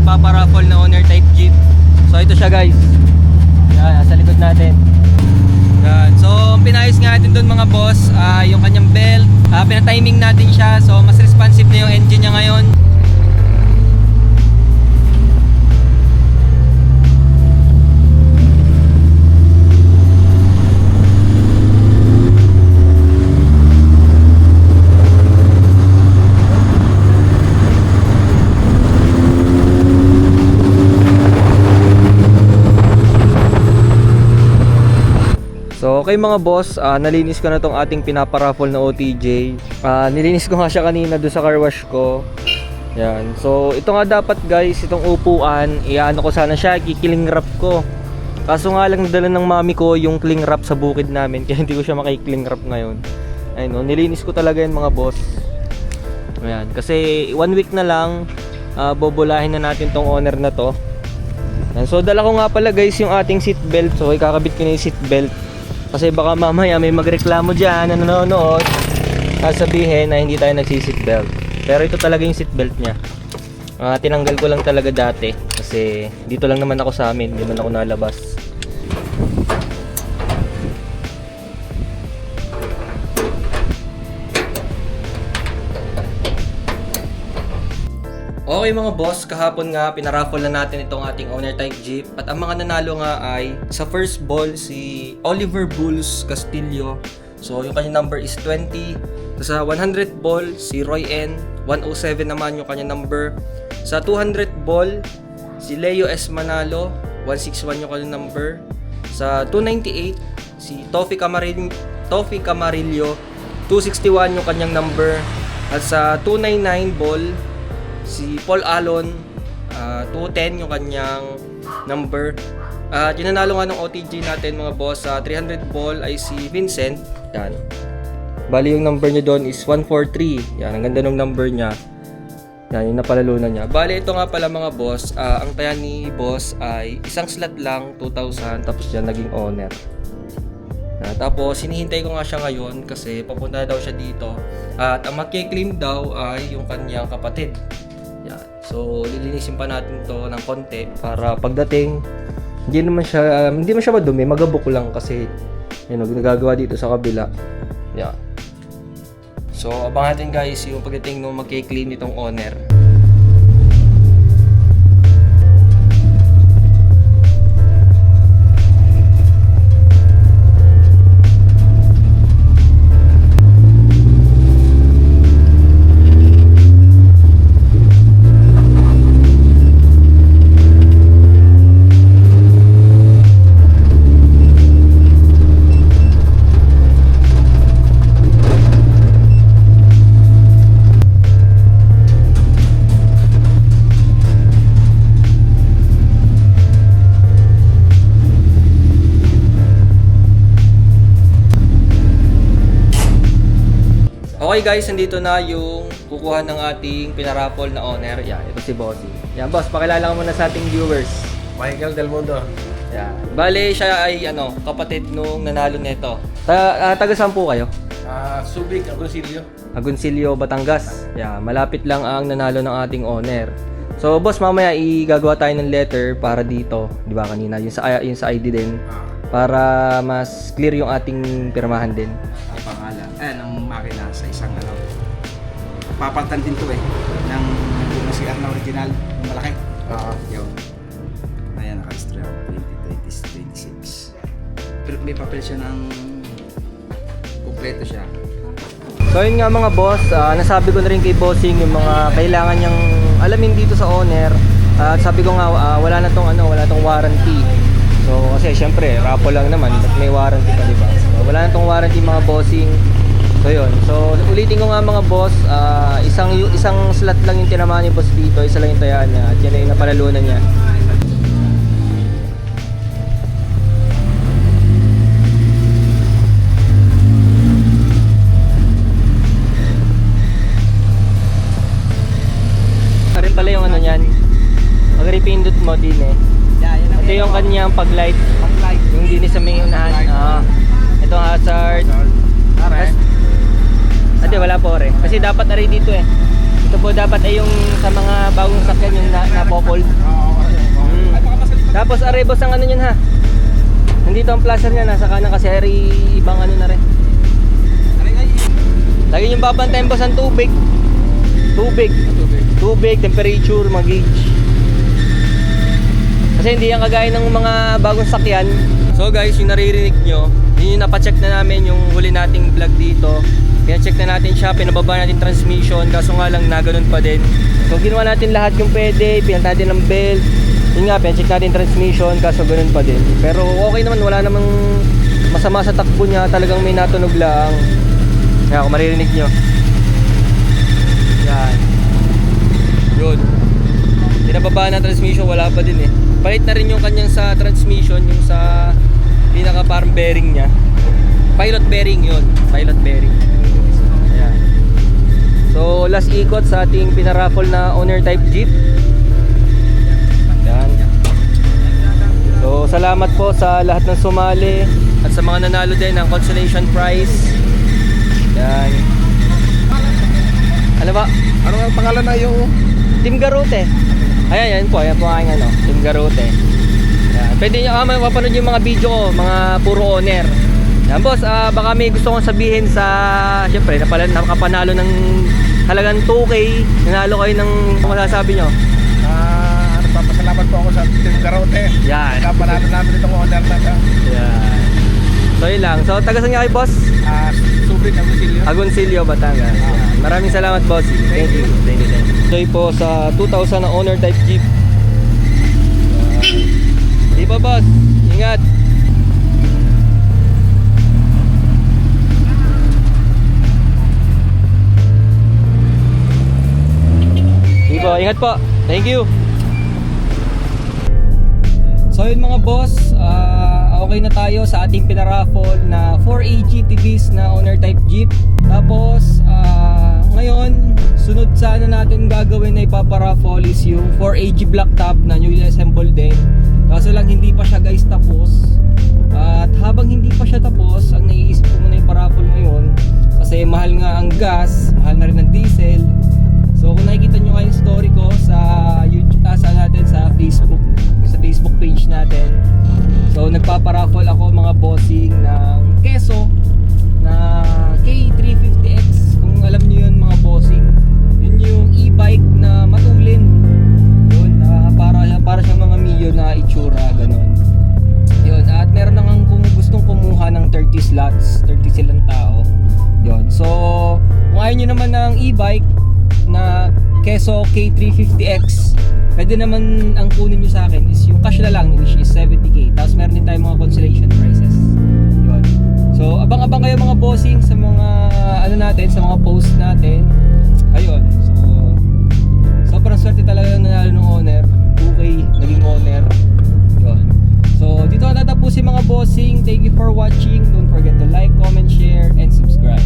ipaparaffle na owner type Jeep. So ito siya guys. Yan, sa likod natin. Yan. So pinayos nga natin doon mga boss, yung kanyang belt. Pinatiming natin siya. So mas responsive na yung engine niya ngayon. So okay mga boss, nalinis ko na tong ating pinaparaffle na OTJ. Nilinis ko nga siya kanina doon sa car wash ko. Yan. So ito nga dapat guys, itong upuan, iano ko sana siya, kikiling wrap ko. Kaso nga lang nadala ng mami ko yung cling wrap sa bukid namin, kaya hindi ko siya makikling wrap ngayon. Ayun, nilinis ko talaga yan mga boss. Ayan, kasi 1 week na lang, bobolahin na natin tong owner na to. Ayan, so dala ko nga pala guys yung ating seat belt. So ikakabit ko na yung seat belt. Kasi baka mamaya may magreklamo dyan na nanonood, sasabihin na hindi tayo nagsi-seatbelt. Pero ito talaga yung seatbelt niya. Tinanggal ko lang talaga dati kasi dito lang naman ako sa amin, hindi man ako nalabas. Okay mga boss, kahapon nga pinaraffle na natin itong ating owner type Jeep. At ang mga nanalo nga ay sa first ball si Oliver Bulls Castillo. So yung kanyang number is 20. Sa 100 ball si Roy N. 107 naman yung kanyang number. Sa 200 ball si Leo S. Manalo. 161 yung kanyang number. Sa 298 si Toffee Camarillo. 261 yung kanyang number. At sa 299 ball si Paul Alon, 210 yung kanyang number. Yung nanalo nga ng OTG natin mga boss sa 300 ball ay si Vincent. Yan. Bali yung number niya doon is 143. Yan, ang ganda ng number niya. Yan, yung napalalunan niya. Bali ito nga pala mga boss, ang taya ni boss ay isang slot lang, 2,000, tapos yan naging owner. Tapos hinihintay ko nga siya ngayon kasi papunta daw siya dito. At ang magki-claim daw ay yung kanyang kapatid. Yan. So lilinisin pa natin to ng konti para pagdating hindi man siya madumi, magabok lang kasi yun, nagagawa dito sa kabila. Yan. So abangan natin guys yung pagdating ng magki-claim nitong owner. Okay guys, nandito na yung kukuha ng ating pinaraffle na owner. Yan, ito si Bossy. Yan boss, pakilala ka muna sa ating viewers. Michael Del Mundo. Yan. Bale, siya ay kapatid nung nanalo nito. Taga saan po kayo? Subic, Agoncillo. Agoncillo, Batangas. Yan, malapit lang ang nanalo ng ating owner. So boss, mamaya igagawa tayo ng letter para dito. Di ba kanina? Yung sa ID din. Para mas clear yung ating pirmahan din. Ang pangalan. Ng makina sa isang papalitan din to ng CR na original, yung malaki. Yun. Ayan, naka-register ako 2026. Pero may papel siya ng kumpleto siya. So yun nga mga boss, nasabi ko na rin kay Bossing yung mga kailangan niyang alamin dito sa owner. At sabi ko nga wala na tong warranty. So kasi syempre raffle lang naman, but may warranty pa, di ba? So, wala na tong warranty mga bossing. So yun. So ulitin ko nga mga boss, isang slot lang yung tinamaan ni boss dito, isa lang yung tayaan niya at yan ay yung napalalunan niya. Rin pala yung niyan. Pag-repindot mo din ito yung kanyang pag-light. Yung din sa may unahan. Ito ang hazard. Ate, wala po rin. Kasi dapat na rin dito Ito po dapat ay yung sa mga bagong sakyan yung napopold. Tapos arebos ang ano yun ha. Nandito ang placer niya, nasa kanan kasi ari ibang ano na rin. Lagi yung babantayan boss ang tubig. Tubig, temperature, mga gauge. Kasi hindi yan kagaya ng mga bagong sakyan. So guys, yung naririnig nyo, yun yung napacheck na namin yung huli nating vlog dito. Pina-check na natin siya, pinababa natin transmission, kaso nga lang na ganun pa din. So ginawa natin lahat yung pwede, pinat natin ng belt. Yun nga, pina-check natin transmission, kaso ganun pa din. Pero okay naman, wala namang masama sa takbo niya, talagang may natunog lang. Kaya kung maririnig nyo. Yan. Yun. Pinababa na transmission, wala pa din eh. Palit na rin yung kanyang sa transmission, yung sa pinaka parang bearing niya. Pilot bearing yun. Pilot bearing. Ayan. So last ikot sa ating pinaraffle na owner type Jeep. Ayan. So salamat po sa lahat ng sumali at sa mga nanalo din ng consolation prize. Ayan. Ano ba? Ano ang pangalan na yung Team Garute. Ayan po aking ano, Team Garute. Ayan. Pwede nyo mapanood yung mga video ko, mga puro owner. Yan boss, baka may gusto kong sabihin sa, syempre, nakapanalo ng halagang 2K, nanalo kayo ng masasabi nyo. Papasalamat po ako sa Team Garote. Yan. Napanalo namin itong owner na siya. Yan. So yun lang. So taga saan nga kayo boss? Subig Agoncillo. Agoncillo, Batangas. Yan. Maraming salamat boss. Thank you. Enjoy po sa 2000 na owner type Jeep. Di pa boss, ingat. Di po, ingat po. Thank you. So yun mga boss, okay na tayo sa ating pinaraffle na 4AG TVs na owner type Jeep. Tapos ngayon, sunod sa ano natin gagawin na ipaparaffle is yung 4AG black top na newly assembled din. Kaso lang hindi pa siya guys tapos. At habang hindi pa siya tapos, ang naiisip ko muna yung paraffle ngayon kasi mahal nga ang gas, mahal na rin ang diesel. So kung nakikita nyo nga yung story ko sa YouTube, sa Facebook page natin. So nagpaparaffle ako mga bossing ng Keso na K350X. Kung alam nyo yun mga bossing, yun yung e-bike na matulin. Yun, para siyang mga Mio na itsura, ganun. Yun, at meron nang kung gustong kumuha ng 30 slots, 30 silang tao. Yun, so kung ayaw nyo naman ng e-bike na Keso K350X, pwede naman ang kunin nyo sa akin is yung cash na lang, which is 70k. Tapos meron din tayong mga consolation prizes. Yun. So abang-abang kayo mga bossing sa mga ano natin, sa mga post natin. Ayun. So sobrang swerte talaga nanalo ng owner. 2k naging owner. Yun. So dito na tatapusin mga bossing. Thank you for watching. Don't forget to like, comment, share, and subscribe.